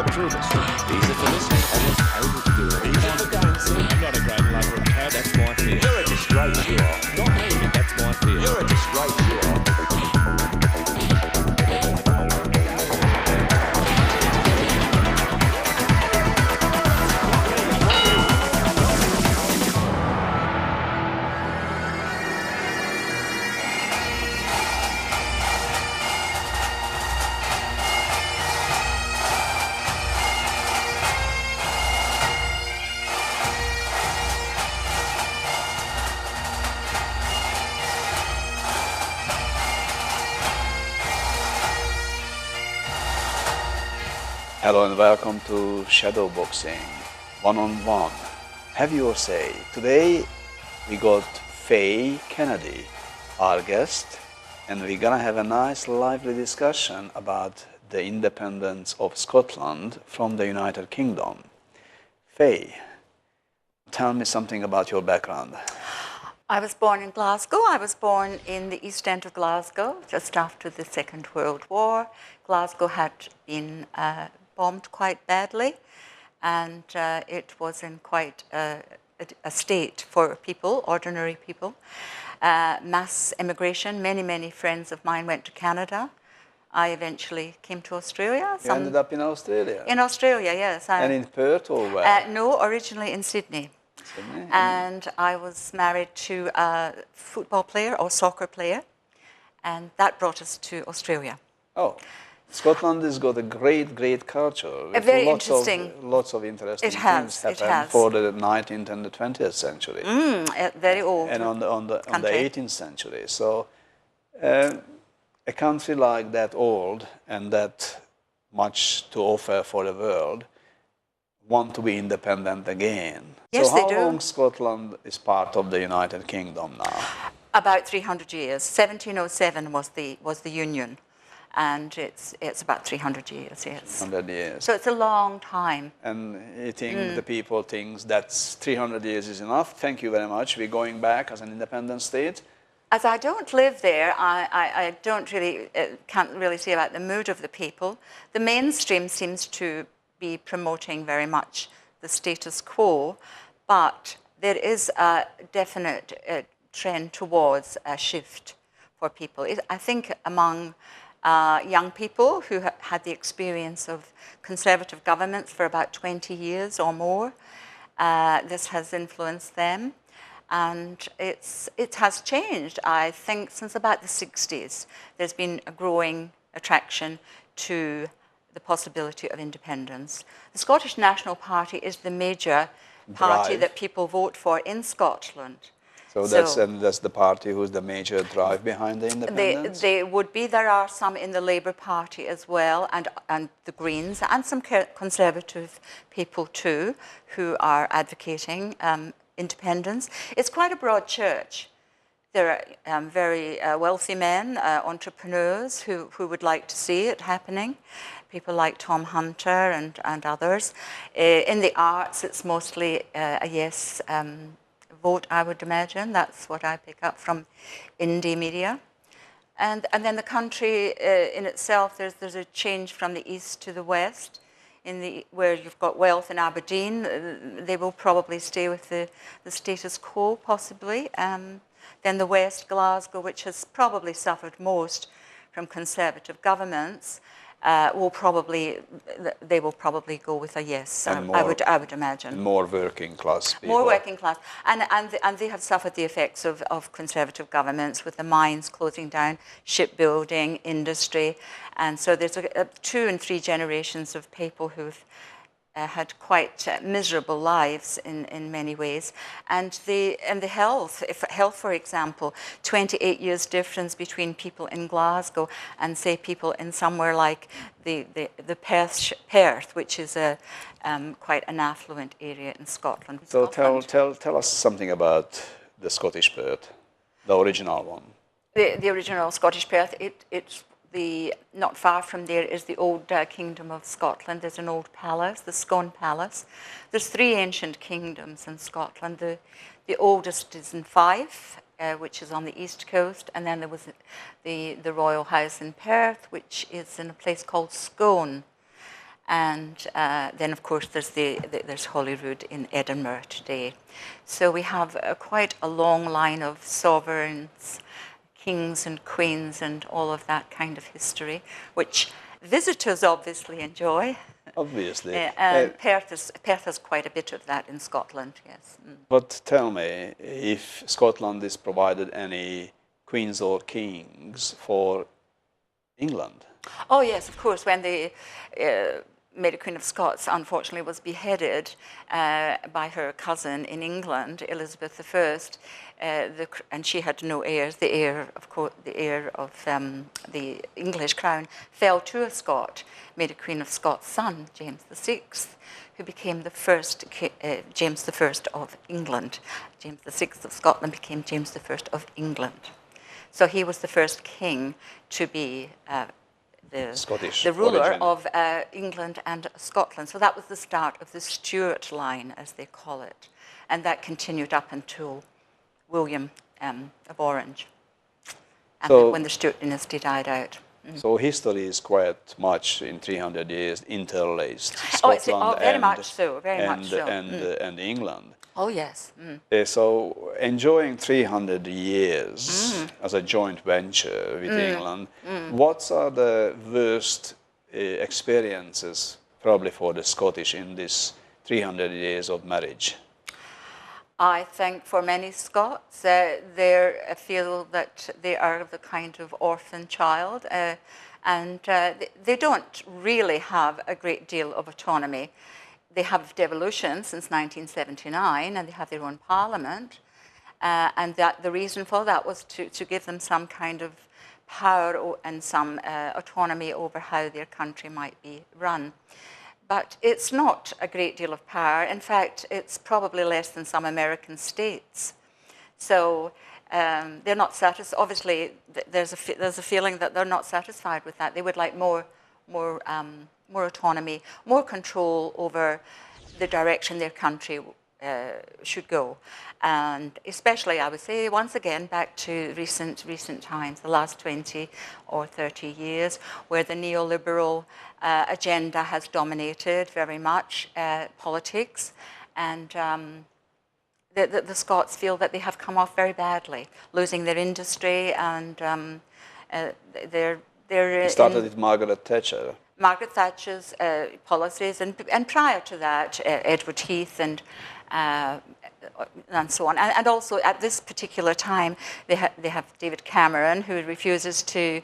got through this. Easy for listening. I was able to do it. Easy for dancing. I'm not a great lover of cats. That's my fear. You're a disgrace, you are. Not me. That's my fear. You're a disgrace, you are. Hello and welcome to Shadow Boxing One-on-One. Have your say. Today we got Fay Kennedy, our guest, and we're gonna have a nice lively discussion about the independence of Scotland from the United Kingdom. Fay, tell me something about your background. I was born in Glasgow. I was born in the East End of Glasgow just after the Second World War. Glasgow had been bombed quite badly, and it was in quite a state for people, ordinary people. Mass immigration. Many friends of mine went to Canada. I eventually came to Australia. You ended up in Australia? In Australia, yes. And in Perth or where? No, originally in Sydney. Sydney? And I was married to a football player or soccer player, and that brought us to Australia. Oh. Scotland has got a great culture. Very lots interesting. Lots of interesting things happened for the 19th and the 20th century. Very old. And on the 18th century. So a country like that old and that much to offer for the world want to be independent again. Yes, so they do. How long Scotland is part of the United Kingdom now? About 300 years. 1707 was the Union. And it's about 300 years, yes. 100 years. So it's a long time. And you think the people think that's 300 years is enough. Thank you very much. We're going back as an independent state. As I don't live there, I don't really, can't really say about the mood of the people. The mainstream seems to be promoting very much the status quo, but there is a definite trend towards a shift for people. I think among young people who had the experience of conservative governments for about 20 years or more. This has influenced them, and it has changed. I think since about the 60s, there's been a growing attraction to the possibility of independence. The Scottish National Party is the major party that people vote for in Scotland. So that's the party who's the major drive behind the independence? They would be. There are some in the Labour Party as well, and the Greens, and some conservative people too, who are advocating independence. It's quite a broad church. There are very wealthy men, entrepreneurs, who would like to see it happening. People like Tom Hunter and others. In the arts, it's mostly a yes vote, I would imagine. That's what I pick up from indie media. And then the country in itself, there's a change from the east to the west. Where you've got wealth in Aberdeen, they will probably stay with the status quo, possibly. Then the west, Glasgow, which has probably suffered most from conservative governments, they will probably go with a yes. I would imagine. More working class people. More working class, and they have suffered the effects of conservative governments with the mines closing down, shipbuilding, industry, and so there's 2 and 3 generations of people who've had quite miserable lives in many ways, and the health, for example, 28 years difference between people in Glasgow and say people in somewhere like the Perth, which is quite an affluent area in Scotland. So tell us something about the Scottish Perth, the original one. The original Scottish Perth. It's not far from there is the old Kingdom of Scotland. There's an old palace, the Scone Palace. There's 3 ancient kingdoms in Scotland. The oldest is in Fife, which is on the east coast, and then there was the royal house in Perth, which is in a place called Scone. And then, of course, there's Holyrood in Edinburgh today. So we have quite a long line of sovereigns, kings and queens, and all of that kind of history, which visitors obviously enjoy. Obviously. And Perth has quite a bit of that in Scotland, yes. But tell me, if Scotland is provided any queens or kings for England? Oh, yes, of course. When the Mary Queen of Scots, unfortunately, was beheaded by her cousin in England, Elizabeth I, and she had no heirs. The heir of the English crown fell to a Scot, Mary Queen of Scots' son, James VI, who became the first James I of England. James VI of Scotland became James I of England. So he was the first king to be the ruler origin of England and Scotland. So that was the start of the Stuart line, as they call it. And that continued up until William of Orange, and when the Stuart dynasty died out. So history is quite much in 300 years interlaced. Scotland very much so. And England. Oh, yes. So enjoying 300 years as a joint venture with England, what are the worst experiences probably for the Scottish in this 300 years of marriage? I think for many Scots, they feel that they are the kind of orphan child, and they don't really have a great deal of autonomy. They have devolution since 1979, and they have their own parliament, and the reason for that was to give them some kind of power and some autonomy over how their country might be run. But it's not a great deal of power. In fact, it's probably less than some American states. So they're not satisfied. Obviously, there's a feeling that they're not satisfied with that. They would like more autonomy, more control over the direction their country should go. And especially, I would say, once again, back to recent times, the last 20 or 30 years, where the neoliberal agenda has dominated very much politics. And the Scots feel that they have come off very badly, losing their industry, and they're It started with Margaret Thatcher's policies, and prior to that, Edward Heath and so on. And also at this particular time, they have David Cameron, who refuses to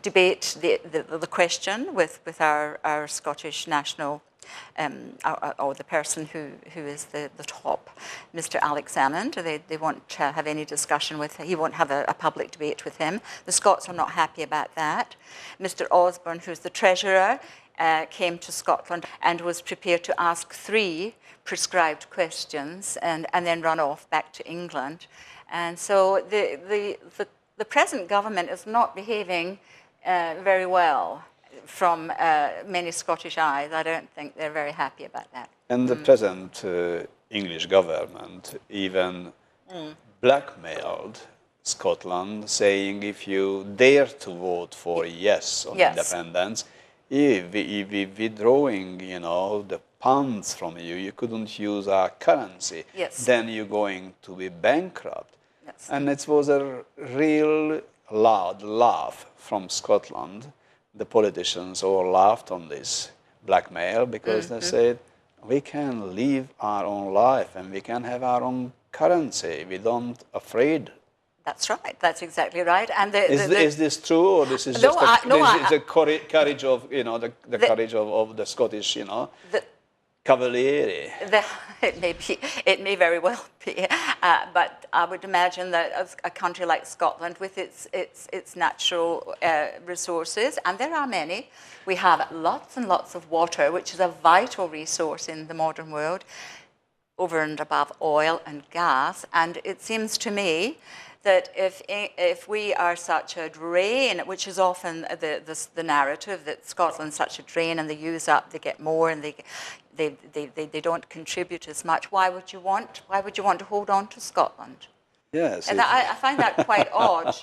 debate the question with our Scottish national, or the person who is the top, Mr. Alex Salmond. They won't have any discussion with him. He won't have a public debate with him. The Scots are not happy about that. Mr. Osborne, who's the treasurer, came to Scotland and was prepared to ask 3 prescribed questions and then run off back to England. And so the present government is not behaving very well from many Scottish eyes. I don't think they're very happy about that. And the present English government even blackmailed Scotland, saying if you dare to vote for yes on independence, if we withdrawing, the pounds from you, you couldn't use our currency, then you're going to be bankrupt. Yes. And it was a real loud laugh from Scotland. The politicians all laughed on this blackmail because they said, we can live our own life and we can have our own currency. We don't afraid. That's right. That's exactly right. And is this true, or this is just the courage of the courage of the Scottish cavalieri? It may very well be, but I would imagine that a country like Scotland, with its natural resources, and there are many, we have lots and lots of water, which is a vital resource in the modern world, over and above oil and gas. And it seems to me that if we are such a drain, which is often the narrative, that Scotland's such a drain and they use up, they get more, and they don't contribute as much, why would you want to hold on to Scotland? Yes. And I find that quite odd.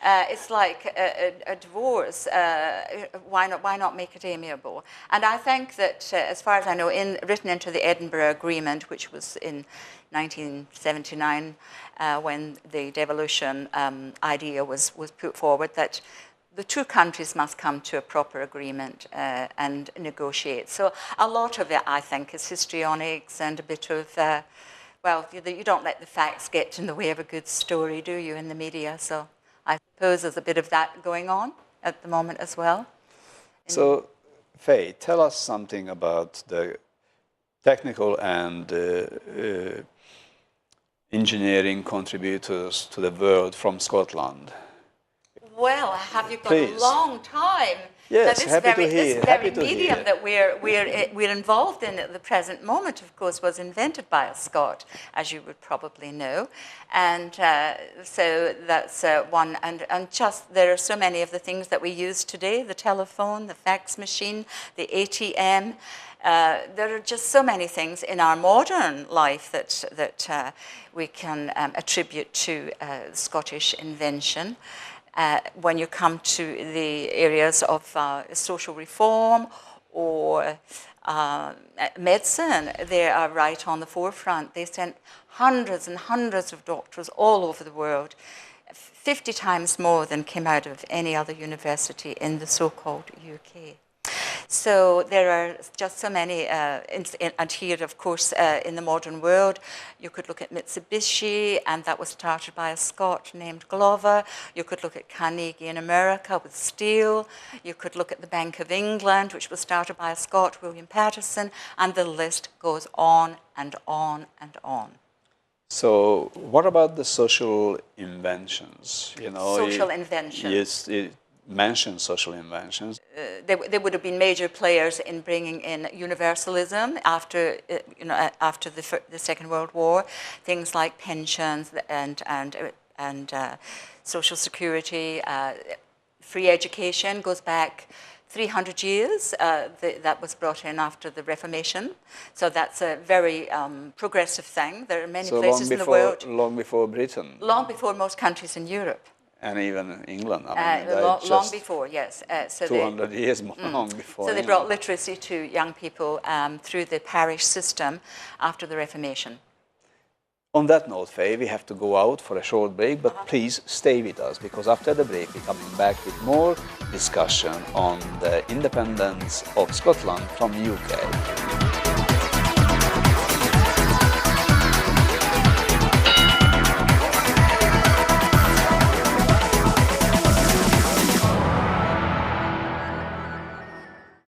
It's like a divorce. Why not make it amiable? And I think that, as far as I know, written into the Edinburgh Agreement, which was in 1979, when the devolution idea was put forward, that the two countries must come to a proper agreement and negotiate. So a lot of it, I think, is histrionics and a bit of, well, you don't let the facts get in the way of a good story, do you, in the media? So I suppose there's a bit of that going on at the moment as well. So, Fay, tell us something about the technical and engineering contributors to the world from Scotland. Well, have you got Please. a long time? Yes, now, happy to hear. This very medium that we're involved in at the present moment, of course, was invented by a Scot, as you would probably know, and so that's one. And just there are so many of the things that we use today: the telephone, the fax machine, the ATM. There are just so many things in our modern life that we can attribute to Scottish invention. When you come to the areas of social reform or medicine, they are right on the forefront. They sent hundreds and hundreds of doctors all over the world, 50 times more than came out of any other university in the so-called UK. So there are just so many, and here, of course, in the modern world, you could look at Mitsubishi, and that was started by a Scot named Glover. You could look at Carnegie in America with steel. You could look at the Bank of England, which was started by a Scot, William Patterson, and the list goes on and on and on. So, what about the social inventions? You know, social inventions. Yes, it mentioned social inventions. They would have been major players in bringing in universalism after, after the Second World War. Things like pensions and social security, free education goes back 300 years. That was brought in after the Reformation. So that's a very progressive thing. There are many places in the world. Long before Britain. Long before most countries in Europe. And even England. I mean, long before, yes. So 200 years long before. So they brought literacy to young people through the parish system after the Reformation. On that note, Fay, we have to go out for a short break, but please stay with us, because after the break we're coming back with more discussion on the independence of Scotland from the UK.